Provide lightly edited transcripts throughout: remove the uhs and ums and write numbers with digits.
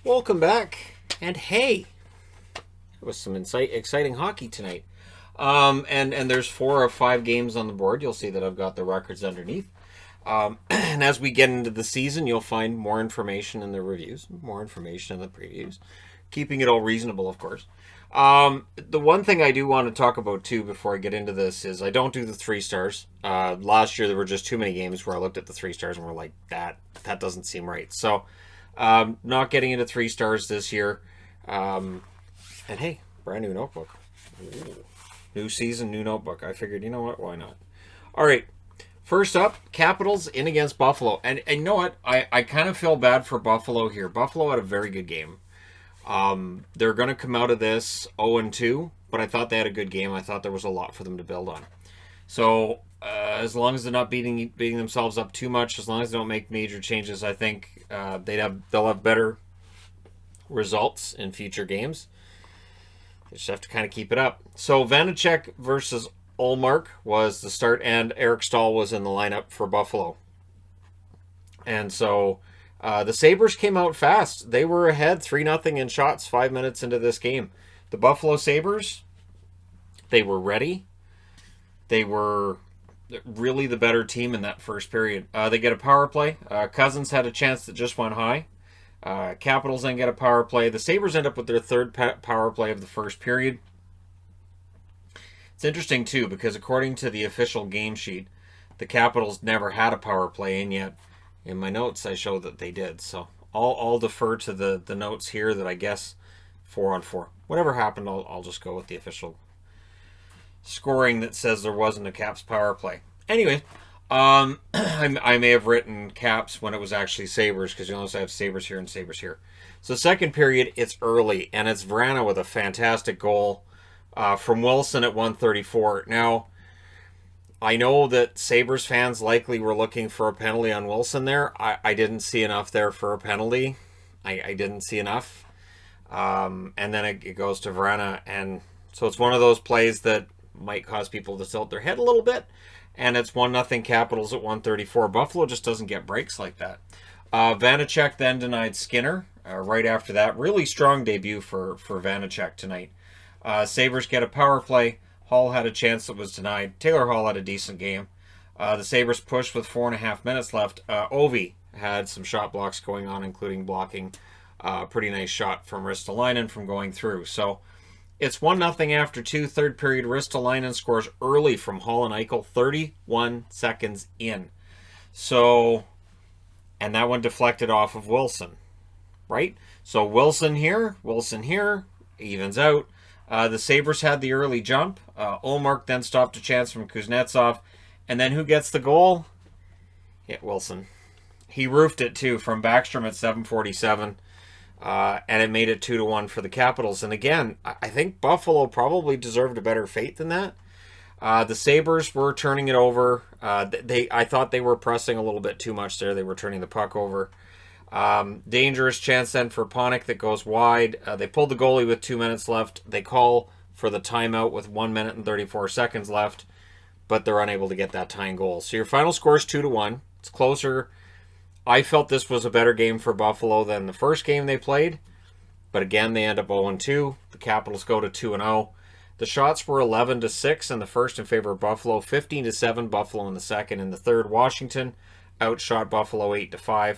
Welcome back, and hey, it was some exciting hockey tonight. And there's 4 of 5 games on the board. You'll see that I've got the records underneath. And as we get into the season, you'll find more information in the reviews, more information in the previews, keeping it all reasonable, of course. The one thing I do want to talk about too before I get into this is I don't do the 3 stars. Last year there were just too many games where I looked at the 3 stars and were like, that doesn't seem right. So not getting into 3 stars this year. And hey, brand new notebook. Ooh. New season, new notebook. I figured, you know what, why not? All right. First up, Capitals in against Buffalo. And you know what? I kind of feel bad for Buffalo here. Buffalo had a very good game. They're going to come out of this 0-2, but I thought they had a good game. I thought there was a lot for them to build on. So as long as they're not beating themselves up too much, as long as they don't make major changes, I think they'll have better results in future games. They just have to kind of keep it up. So Vanacek versus Ullmark was the start, and Eric Staal was in the lineup for Buffalo. And so the Sabres came out fast. They were ahead 3-0 in shots 5 minutes into this game. The Buffalo Sabres, they were ready. They were really the better team in that first period. They get a power play. Cousins had a chance that just went high. Capitals then get a power play. The Sabres end up with their third power play of the first period. It's interesting, too, because according to the official game sheet, the Capitals never had a power play, and yet in my notes I show that they did. So I'll defer to the notes here that I guess 4-on-4. Whatever happened, I'll just go with the official scoring that says there wasn't a Caps power play. Anyway, I may have written Caps when it was actually Sabres, because you notice I have Sabres here and Sabres here. So second period, it's early, and it's Vrana with a fantastic goal from Wilson at 134. Now, I know that Sabres fans likely were looking for a penalty on Wilson there. I didn't see enough there for a penalty. I didn't see enough. And then it goes to Vrana, and so it's one of those plays that might cause people to tilt their head a little bit. And it's 1-0 Capitals at 134. Buffalo just doesn't get breaks like that. Vanacek then denied Skinner right after that. Really strong debut for Vanacek tonight. Sabres get a power play. Hall had a chance that was denied. Taylor Hall had a decent game. The Sabres pushed with 4.5 minutes left. Ovi had some shot blocks going on, including blocking a pretty nice shot from Ristolainen from going through. So it's 1-0 after 2. Third period, Ristolainen scores early from Hall and Eichel, 31 seconds in. So, and that one deflected off of Wilson, right? So Wilson here, evens out. The Sabres had the early jump. Ullmark then stopped a chance from Kuznetsov. And then who gets the goal? Yeah, Wilson. He roofed it too from Backstrom at 7:47. And it made it 2-1 for the Capitals. And again, I think Buffalo probably deserved a better fate than that. The Sabres were turning it over. I thought they were pressing a little bit too much there. They were turning the puck over. Dangerous chance then for Panik that goes wide. They pulled the goalie with 2 minutes left. They call for the timeout with 1 minute and 34 seconds left, but they're unable to get that tying goal. So your final score is 2-1. It's closer. I felt this was a better game for Buffalo than the first game they played, but again, they end up 0-2. The Capitals go to 2-0. The shots were 11-6 in the first in favor of Buffalo, 15-7 Buffalo in the second. In the third, Washington outshot Buffalo 8-5.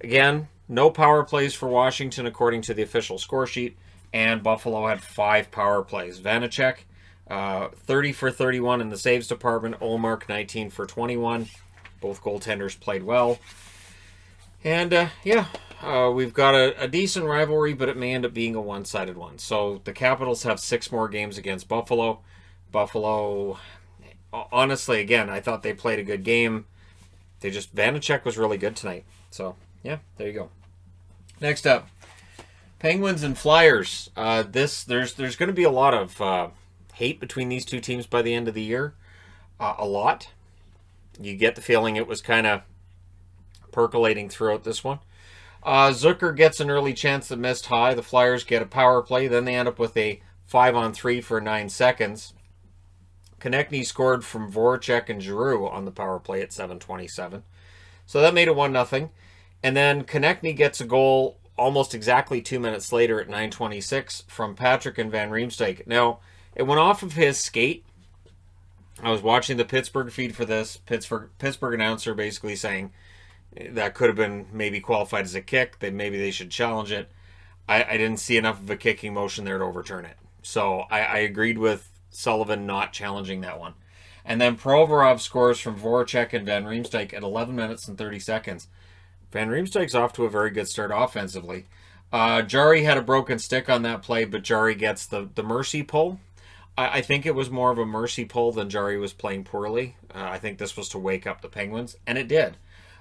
Again, no power plays for Washington according to the official score sheet, and Buffalo had 5 power plays. Vanacek, 30 for 31 in the saves department. Ullmark, 19 for 21. Both goaltenders played well. And, we've got a decent rivalry, but it may end up being a one-sided one. So the Capitals have 6 more games against Buffalo. Buffalo, honestly, again, I thought they played a good game. Vanacek was really good tonight. So, yeah, there you go. Next up, Penguins and Flyers. There's going to be a lot of hate between these two teams by the end of the year. A lot. You get the feeling it was kind of percolating throughout this one. Zucker gets an early chance that missed high. The Flyers get a power play. Then they end up with a 5-on-3 for 9 seconds. Konechny scored from Voracek and Giroux on the power play at 7:27. So that made it 1-0. And then Konechny gets a goal almost exactly 2 minutes later at 9:26 from Patrick and Van Riemsdyk. Now, it went off of his skate. I was watching the Pittsburgh feed for this. Pittsburgh announcer basically saying that could have been maybe qualified as a kick. That maybe they should challenge it. I didn't see enough of a kicking motion there to overturn it. So I agreed with Sullivan not challenging that one. And then Provorov scores from Voracek and Van Riemsdyk at 11 minutes and 30 seconds. Van Riemsdyk's off to a very good start offensively. Jari had a broken stick on that play, but Jari gets the mercy pull. I think it was more of a mercy pull than Jari was playing poorly. I think this was to wake up the Penguins, and it did.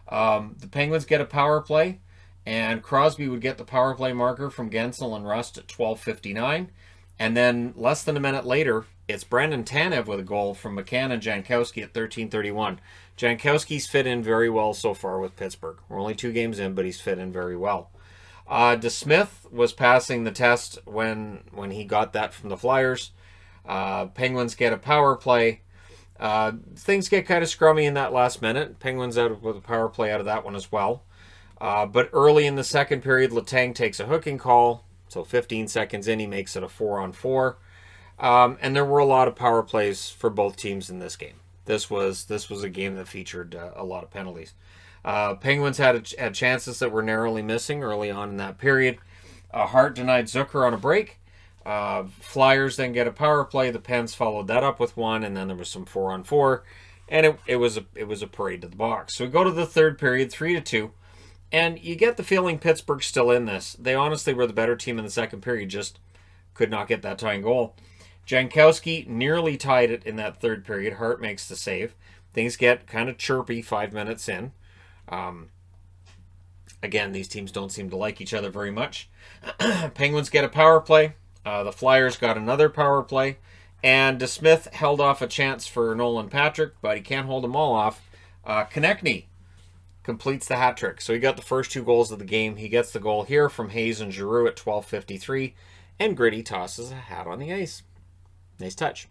The Penguins get a power play, and Crosby would get the power play marker from Gensel and Rust at 12:59. And then less than a minute later, it's Brendan Tanev with a goal from McCann and Jankowski at 13:31. Jankowski's fit in very well so far with Pittsburgh. We're only 2 games in, but he's fit in very well. DeSmith was passing the test when he got that from the Flyers. Penguins get a power play. Things get kind of scrummy in that last minute. Penguins out with a power play out of that one as well. But early in the second period, Letang takes a hooking call. So 15 seconds in, he makes it a 4-on-4. And there were a lot of power plays for both teams in this game. This was a game that featured a lot of penalties. Penguins had chances that were narrowly missing early on in that period. Hart denied Zucker on a break. Flyers then get a power play. The Pens followed that up with one, and then there was some 4-on-4, and it was a parade to the box. So we go to the third period, 3-2, and you get the feeling Pittsburgh's still in this. They honestly were the better team in the second period, just could not get that tying goal. Jankowski nearly tied it in that third period. Hart makes the save. Things get kind of chirpy 5 minutes in. Again, these teams don't seem to like each other very much. Penguins get a power play. The Flyers got another power play. And DeSmith held off a chance for Nolan Patrick, but he can't hold them all off. Konechny completes the hat trick. So he got the first 2 goals of the game. He gets the goal here from Hayes and Giroux at 12:53. And Gritty tosses a hat on the ice. Nice touch.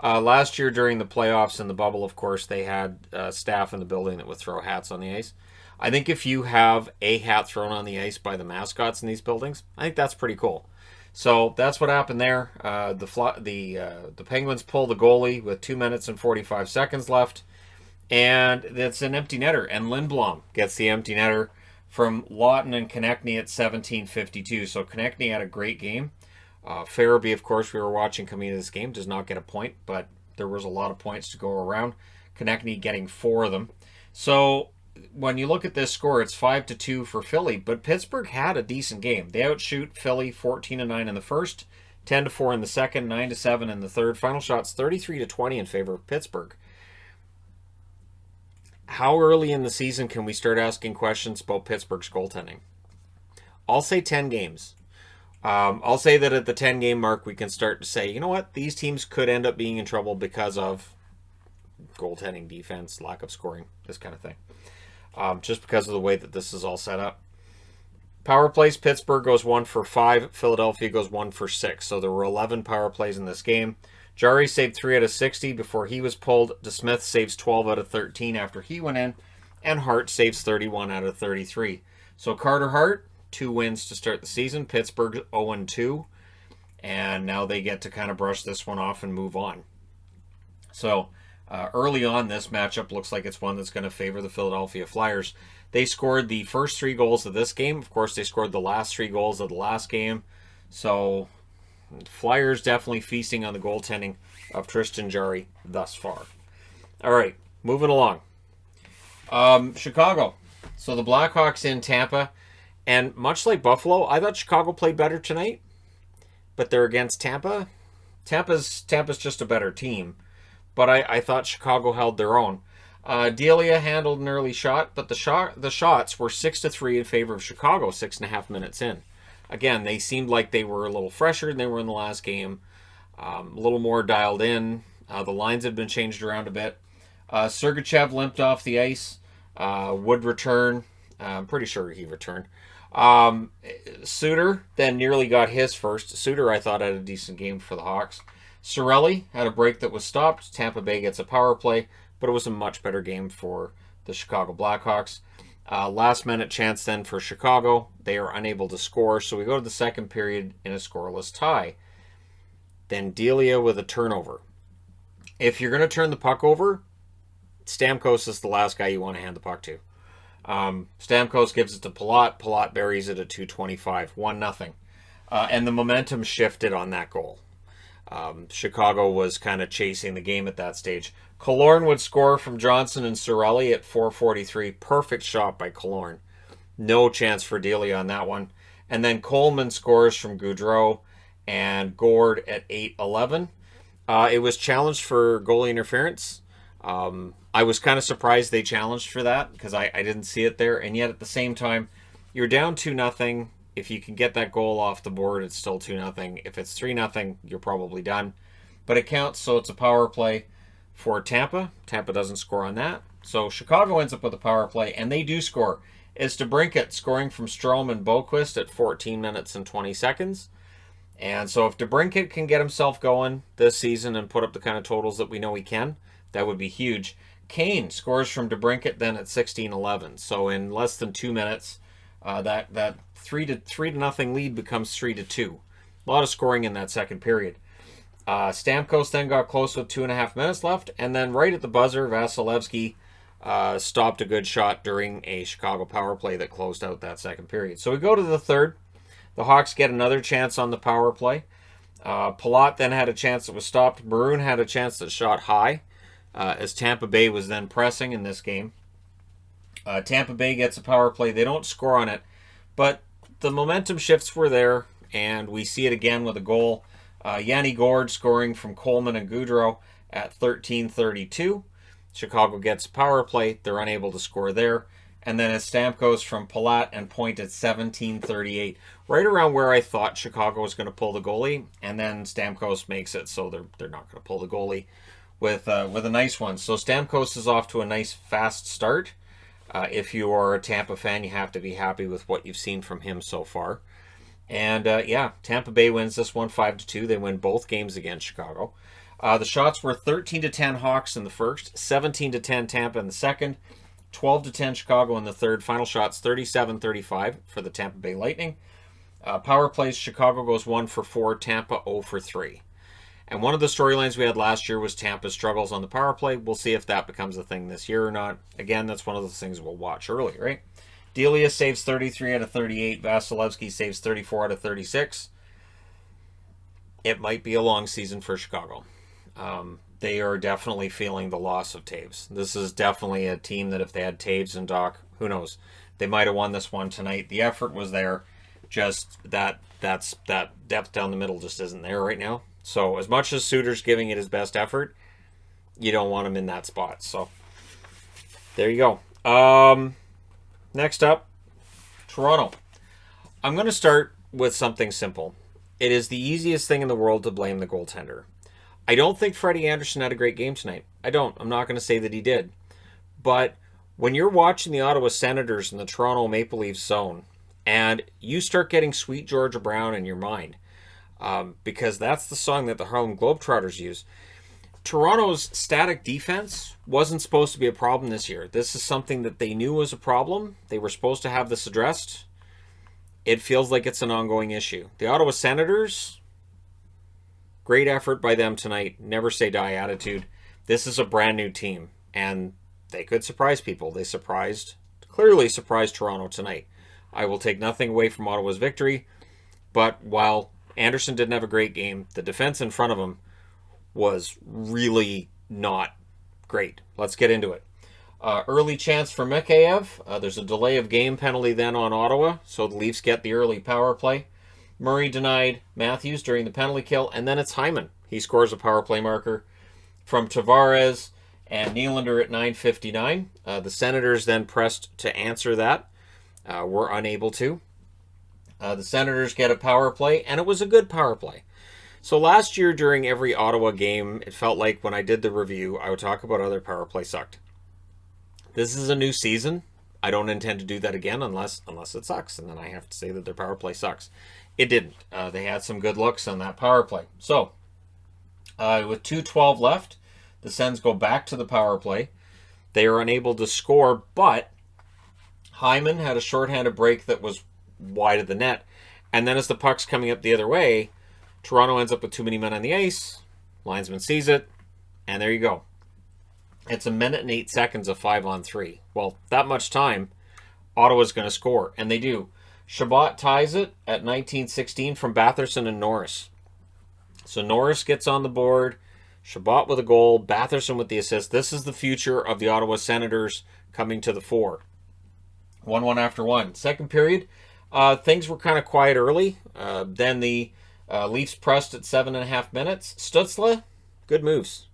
Last year during the playoffs in the bubble, of course, they had staff in the building that would throw hats on the ice. I think if you have a hat thrown on the ice by the mascots in these buildings, I think that's pretty cool. So that's what happened there. The Penguins pull the goalie with 2 minutes and 45 seconds left, and it's an empty netter. And Lindblom gets the empty netter from Lawton and Konechny at 17:52. So Konechny had a great game. Farabee, of course, we were watching coming into this game, does not get a point, but there was a lot of points to go around. Konechny getting 4 of them. So when you look at this score, it's 5-2 for Philly, but Pittsburgh had a decent game. They outshoot Philly 14-9 in the first, 10-4 in the second, 9-7 in the third. Final shots 33-20 in favor of Pittsburgh. How early in the season can we start asking questions about Pittsburgh's goaltending? I'll say 10 games. I'll say that at the 10-game mark, we can start to say, you know what, these teams could end up being in trouble because of goaltending, defense, lack of scoring, this kind of thing. Just because of the way that this is all set up. Power plays, Pittsburgh goes 1 for 5. Philadelphia goes 1 for 6. So there were 11 power plays in this game. Jari saved 3 out of 60 before he was pulled. DeSmith saves 12 out of 13 after he went in. And Hart saves 31 out of 33. So Carter Hart, 2 wins to start the season. Pittsburgh 0-2. And now they get to kind of brush this one off and move on. So early on, this matchup looks like it's one that's going to favor the Philadelphia Flyers. They scored the first 3 goals of this game. Of course, they scored the last 3 goals of the last game. So Flyers definitely feasting on the goaltending of Tristan Jarry thus far. All right, moving along. Chicago. So the Blackhawks in Tampa. And much like Buffalo, I thought Chicago played better tonight. But they're against Tampa. Tampa's just a better team. But I thought Chicago held their own. Delia handled an early shot, but the shots were 6-3 in favor of Chicago 6.5 minutes in. Again, they seemed like they were a little fresher than they were in the last game. A little more dialed in. The lines had been changed around a bit. Sergachev limped off the ice. Would return. I'm pretty sure he returned. Suter then nearly got his first. Suter, I thought, had a decent game for the Hawks. Cirelli had a break that was stopped. Tampa Bay gets a power play, but it was a much better game for the Chicago Blackhawks. Last minute chance then for Chicago. They are unable to score, so we go to the second period in a scoreless tie. Then Delia with a turnover. If you're going to turn the puck over, Stamkos is the last guy you want to hand the puck to. Stamkos gives it to Palat. Palat buries it at 2:25, 1-0. And the momentum shifted on that goal. Chicago was kind of chasing the game at that stage. Killorn would score from Johnson and Cirelli at 4:43. Perfect shot by Killorn. No chance for Delia on that one. And then Coleman scores from Gaudreau and Gord at 8:11. It was challenged for goalie interference. I was kind of surprised they challenged for that because I didn't see it there. And yet at the same time, you're down 2-0. If you can get that goal off the board, it's still 2-0. If it's 3-0, you're probably done. But it counts, so it's a power play for Tampa. Tampa doesn't score on that. So Chicago ends up with a power play, and they do score. It's DeBrincat scoring from Strome and Boquist at 14 minutes and 20 seconds. And so if DeBrincat can get himself going this season and put up the kind of totals that we know he can, that would be huge. Kane scores from DeBrincat then at 16:11. So in less than 2 minutes, that 3-0 lead becomes 3-2. A lot of scoring in that second period. Stamkos then got close with 2.5 minutes left, and then right at the buzzer, Vasilevsky stopped a good shot during a Chicago power play that closed out that second period. So we go to the third. The Hawks get another chance on the power play. Palat then had a chance that was stopped. Maroon had a chance that shot high as Tampa Bay was then pressing in this game. Tampa Bay gets a power play. They don't score on it, but the momentum shifts were there, and we see it again with a goal. Yanni Gord scoring from Coleman and Gaudreau at 13:32. Chicago gets a power play. They're unable to score there. And then it's Stamkos from Palat and Point at 17:38. Right around where I thought Chicago was going to pull the goalie. And then Stamkos makes it so they're not going to pull the goalie with a nice one. So Stamkos is off to a nice fast start. If you are a Tampa fan, you have to be happy with what you've seen from him so far. And Tampa Bay wins this one 5-2. They win both games against Chicago. The shots were 13-10 Hawks in the first, 17-10 Tampa in the second, 12-10 Chicago in the third. Final shots 37-35 for the Tampa Bay Lightning. Power plays, Chicago goes 1 for 4, Tampa 0 for 3. And one of the storylines we had last year was Tampa's struggles on the power play. We'll see if that becomes a thing this year or not. Again, that's one of the things we'll watch early, right? Delia saves 33 out of 38. Vasilevsky saves 34 out of 36. It might be a long season for Chicago. They are definitely feeling the loss of Taves. This is definitely a team that if they had Taves and Doc, who knows? They might have won this one tonight. The effort was there. Just that depth down the middle just isn't there right now. So as much as Suter's giving it his best effort, you don't want him in that spot. So there you go. Next up, Toronto. I'm going to start with something simple. It is the easiest thing in the world to blame the goaltender. I don't think Freddie Anderson had a great game tonight. I don't. I'm not going to say that he did. But when you're watching the Ottawa Senators in the Toronto Maple Leafs zone, and you start getting Sweet Georgia Brown in your mind, because that's the song that the Harlem Globetrotters use, Toronto's static defense wasn't supposed to be a problem this year. This is something that they knew was a problem. They were supposed to have this addressed. It feels like it's an ongoing issue. The Ottawa Senators, great effort by them tonight. Never say die attitude. This is a brand new team, and they could surprise people. They clearly surprised Toronto tonight. I will take nothing away from Ottawa's victory, but while Anderson didn't have a great game, the defense in front of him was really not great. Let's get into it. Early chance for Mikheyev. There's a delay of game penalty then on Ottawa, so the Leafs get the early power play. Murray denied Matthews during the penalty kill, and then it's Hyman. He scores a power play marker from Tavares and Nylander at 9:59. The Senators then pressed to answer that. Were unable to. The Senators get a power play, and it was a good power play. So last year during every Ottawa game, it felt like when I did the review, I would talk about other power play sucked. This is a new season. I don't intend to do that again unless it sucks, and then I have to say that their power play sucks. It didn't. They had some good looks on that power play. So, with 2:12 left, the Sens go back to the power play. They are unable to score, but Hyman had a shorthanded break that was wide of the net. And then as the puck's coming up the other way, Toronto ends up with too many men on the ice. Linesman sees it, and there you go. It's 1:08 of 5-on-3. Well, that much time, Ottawa's going to score, and they do. Chabot ties it at 19:16 from Batherson and Norris. So Norris gets on the board, Chabot with a goal, Batherson with the assist. This is the future of the Ottawa Senators coming to the fore. 1-1 after one. Second period, things were kind of quiet early. Then the Leafs pressed at 7.5 minutes. Stützle, good moves.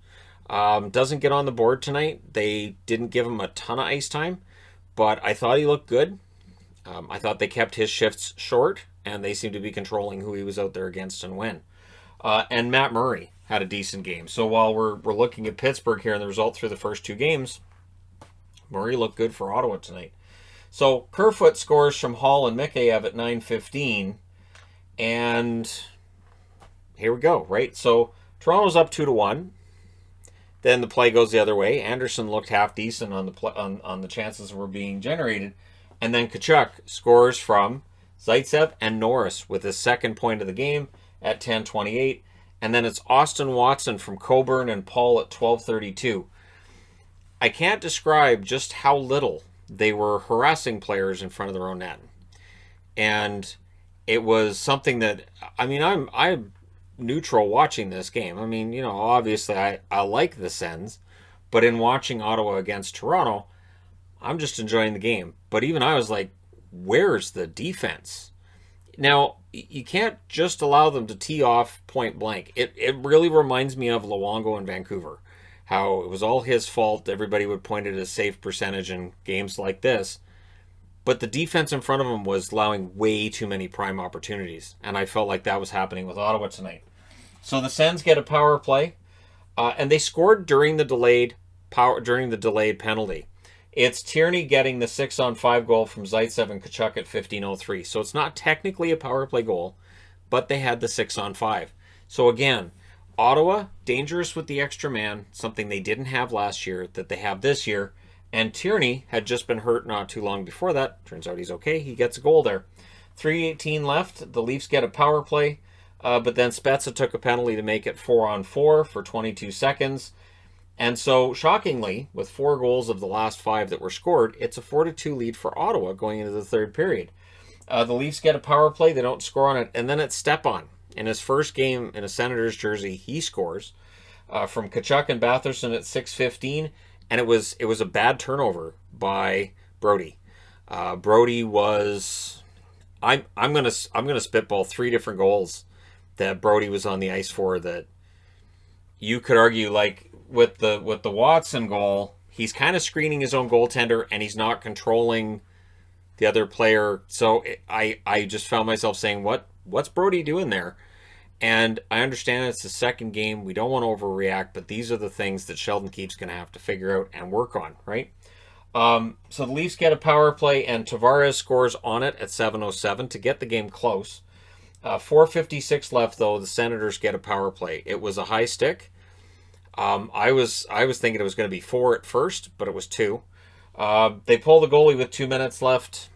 Doesn't get on the board tonight. They didn't give him a ton of ice time, but I thought he looked good. I thought they kept his shifts short, and they seemed to be controlling who he was out there against and when. And Matt Murray had a decent game. So while we're looking at Pittsburgh here and the result through the first two games, Murray looked good for Ottawa tonight. So Kerfoot scores from Hall and Mikheyev at 9:15, and here we go, right? So Toronto's up 2-1. Then the play goes the other way. Anderson looked half decent on the chances that were being generated, and then Tkachuk scores from Zaitsev and Norris with his second point of the game at 10:28, and then it's Austin Watson from Coburn and Paul at 12:32. I can't describe just how little they were harassing players in front of their own net, and it was something that, I mean, I'm neutral watching this game. I mean, obviously I like the Sens, but in watching Ottawa against Toronto, I'm just enjoying the game. But even I was like, where's the defense? Now, you can't just allow them to tee off point blank. It really reminds me of Luongo in Vancouver, how it was all his fault. Everybody would point at his save percentage in games like this. But the defense in front of him was allowing way too many prime opportunities. And I felt like that was happening with Ottawa tonight. So the Sens get a power play. And they scored during the delayed penalty. It's Tierney getting the 6-on-5 goal from Zaitsev and Tkachuk at 15:03. So it's not technically a power play goal, but they had the 6-on-5. So again, Ottawa, dangerous with the extra man, something they didn't have last year that they have this year. And Tierney had just been hurt not too long before that. Turns out he's okay. He gets a goal there. 3:18 left. The Leafs get a power play. But then Spezza took a penalty to make it 4-on-4 for 22 seconds. And so, shockingly, with 4 goals of the last 5 that were scored, it's a 4-2 lead for Ottawa going into the third period. The Leafs get a power play. They don't score on it. And then it's Stepan. In his first game in a Senators jersey, he scores from Tkachuk and Batherson at 6:15. And it was a bad turnover by Brody. Brody was, I'm gonna spitball 3 different goals that Brody was on the ice for that you could argue, like with the Watson goal, he's kind of screening his own goaltender and he's not controlling the other player. So I just found myself saying, what's Brody doing there? And I understand it's the second game. We don't want to overreact, but these are the things that Sheldon Keefe's going to have to figure out and work on, right? So the Leafs get a power play, and Tavares scores on it at 7:07 to get the game close. 4:56 left, though. The Senators get a power play. It was a high stick. I was thinking it was going to be 4 at first, but it was 2. They pull the goalie with 2 minutes left.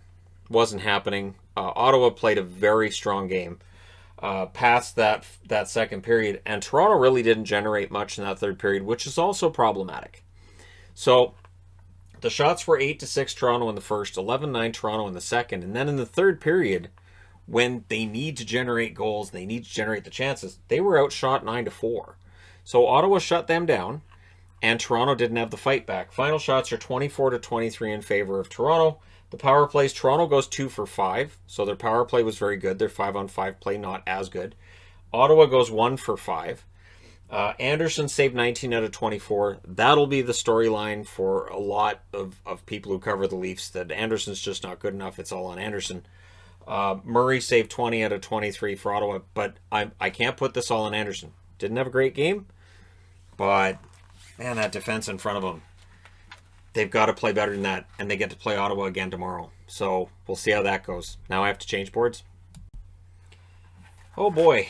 Wasn't happening. Ottawa played a very strong game past that second period, and Toronto really didn't generate much in that third period, which is also problematic. So the shots were 8-6 Toronto in the first, 11-9 Toronto in the second, and then in the third period, when they need to generate goals, they need to generate the chances, they were outshot 9-4. So Ottawa shut them down, and Toronto didn't have the fight back. Final shots are 24-23 in favor of Toronto. The power plays, Toronto goes 2 for 5, so their power play was very good. Their 5-on-5 play not as good. Ottawa goes 1 for 5. Anderson saved 19 out of 24. That'll be the storyline for a lot of people who cover the Leafs, that Anderson's just not good enough. It's all on Anderson. Murray saved 20 out of 23 for Ottawa, but I can't put this all on Anderson. Didn't have a great game, but man, that defense in front of him, they've got to play better than that, and they get to play Ottawa again tomorrow. So we'll see how that goes. Now I have to change boards. Oh boy.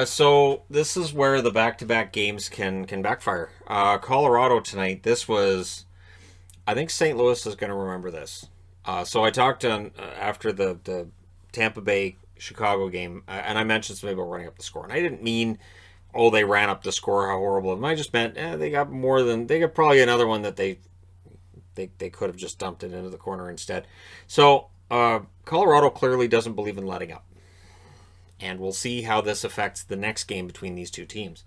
So this is where the back-to-back games can backfire. Colorado tonight, this was, I think St. Louis is going to remember this. So I talked after the Tampa Bay Chicago game, and I mentioned something about running up the score, and I didn't mean, oh, they ran up the score, how horrible of them. I just meant they got probably another one that they could have just dumped it into the corner instead. So Colorado clearly doesn't believe in letting up, and we'll see how this affects the next game between these two teams.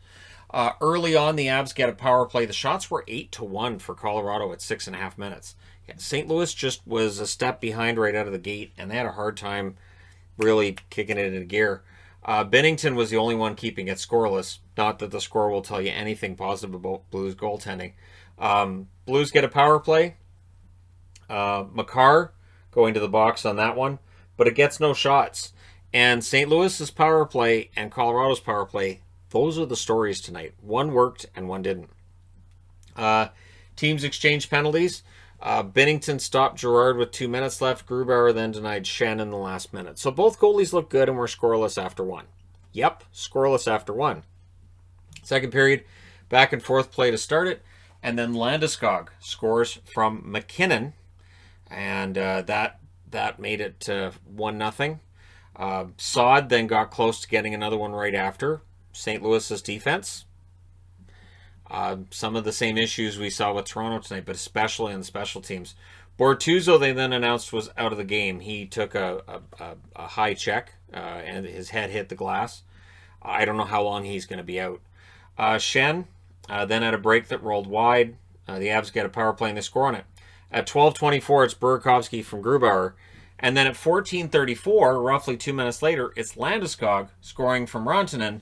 Early on, the Avs get a power play. The shots were 8-1 for Colorado at 6.5 minutes. St. Louis just was a step behind right out of the gate, and they had a hard time really kicking it into gear. Binnington was the only one keeping it scoreless. Not that the score will tell you anything positive about Blues goaltending. Blues get a power play. Makar going to the box on that one, but it gets no shots. And St. Louis's power play and Colorado's power play, those are the stories tonight. One worked and one didn't. Teams exchanged penalties. Binnington stopped Girard with 2 minutes left. Grubauer then denied Shannon the last minute. So both goalies looked good and were scoreless after one. Yep, scoreless after one. Second period, back and forth play to start it. And then Landeskog scores from McKinnon. And that made it 1-0. Saad then got close to getting another one right after. St. Louis's defense. Some of the same issues we saw with Toronto tonight, but especially on the special teams. Bortuzzo, they then announced, was out of the game. He took a high check, and his head hit the glass. I don't know how long he's going to be out. Shen then had a break that rolled wide. The Avs get a power play and they score on it. At 12:24, it's Burakovsky from Grubauer. And then at 14:34, roughly 2 minutes later, it's Landeskog scoring from Rantanen.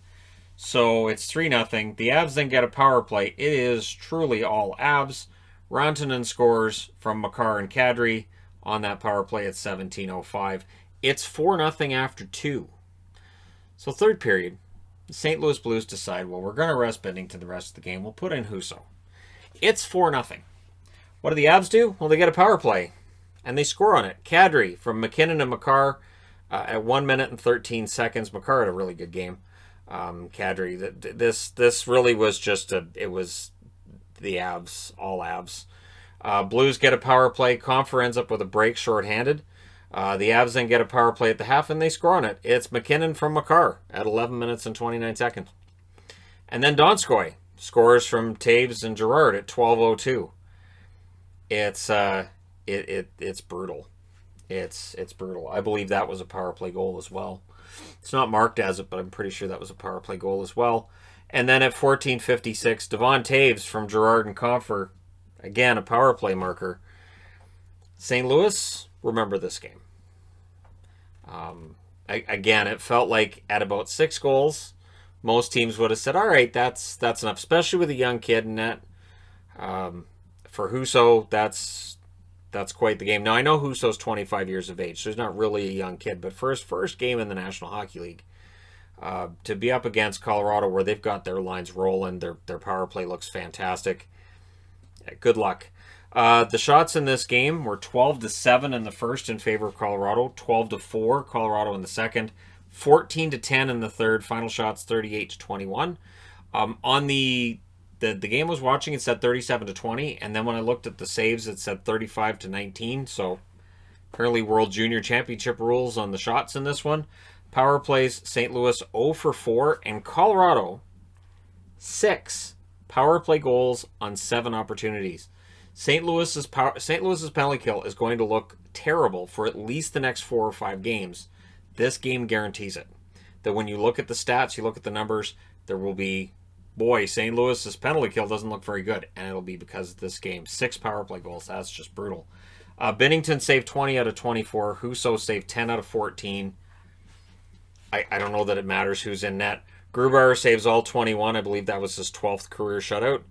So it's 3-0. The Avs then get a power play. It is truly all Avs. Rantanen scores from Makar and Kadri on that power play at 17:05. It's 4-0 after 2. So third period, the St. Louis Blues decide, well, we're going to rest Binnington the rest of the game. We'll put in Husso. It's 4-0. What do the Avs do? Well, they get a power play, and they score on it. Kadri from McKinnon and Makar at 1 minute and 13 seconds. Makar had a really good game. Kadri, this really was just it was the Avs, all Avs. Blues get a power play. Compher ends up with a break shorthanded. The Avs then get a power play at the half, and they score on it. It's McKinnon from Makar at 11 minutes and 29 seconds. And then Donskoy scores from Taves and Girard at 12:02. It's brutal. It's brutal. I believe that was a power play goal as well. It's not marked as it, but I'm pretty sure that was a power play goal as well. And then at 14:56, Devon Taves from Girard and Compher, again a power play marker. St. Louis, remember this game. Again, it felt like at about 6 goals, most teams would have said, all right, that's enough, especially with a young kid in net. For Husso, that's quite the game. Now, I know Husso's 25 years of age, so he's not really a young kid, but for his first game in the National Hockey League, to be up against Colorado where they've got their lines rolling, their power play looks fantastic. Good luck. The shots in this game were 12-7 in the first in favor of Colorado, 12-4 Colorado in the second, 14-10 in the third. Final shots 38-21. On the game I was watching, it said 37-20, and then when I looked at the saves, it said 35-19. So apparently World Junior Championship rules on the shots in this one. Power plays, St. Louis 0-4, and Colorado 6 power play goals on 7 opportunities. St. Louis's penalty kill is going to look terrible for at least the next 4 or 5 games. This game guarantees it. That when you look at the stats, you look at the numbers, there will be, boy, St. Louis's penalty kill doesn't look very good, and it'll be because of this game. 6 power play goals, that's just brutal. Binnington saved 20 out of 24. Husso saved 10 out of 14. I don't know that it matters who's in net. Grubauer saves all 21. I believe that was his 12th career shutout.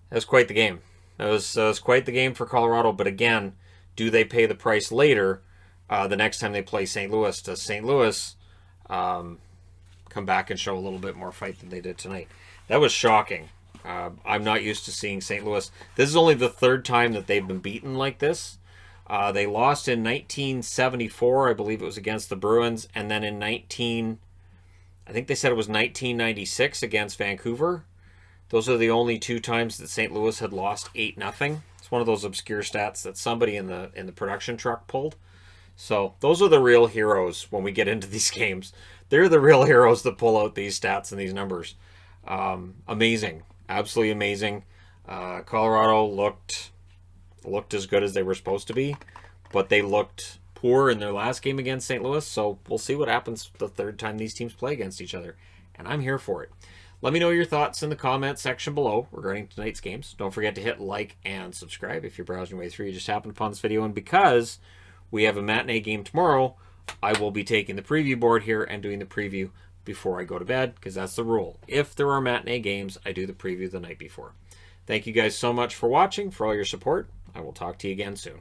That was quite the game. That was quite the game for Colorado, but again, do they pay the price later the next time they play St. Louis? Does St. Louis come back and show a little bit more fight than they did tonight? That was shocking. I'm not used to seeing St. Louis. This is only the 3rd time that they've been beaten like this. They lost in 1974, I believe it was against the Bruins, and then in I think they said it was 1996 against Vancouver. Those are the only 2 times that St. Louis had lost 8-0. It's one of those obscure stats that somebody in the production truck pulled. So those are the real heroes when we get into these games. They're the real heroes that pull out these stats and these numbers. Amazing. Absolutely amazing. Colorado looked as good as they were supposed to be, but they looked poor in their last game against St. Louis, so we'll see what happens the third time these teams play against each other, and I'm here for it. Let me know your thoughts in the comment section below regarding tonight's games. Don't forget to hit like and subscribe if you're browsing your way through. You just happened upon this video, and because we have a matinee game tomorrow, I will be taking the preview board here and doing the preview before I go to bed, because that's the rule. If there are matinee games, I do the preview the night before. Thank you guys so much for watching, for all your support. I will talk to you again soon.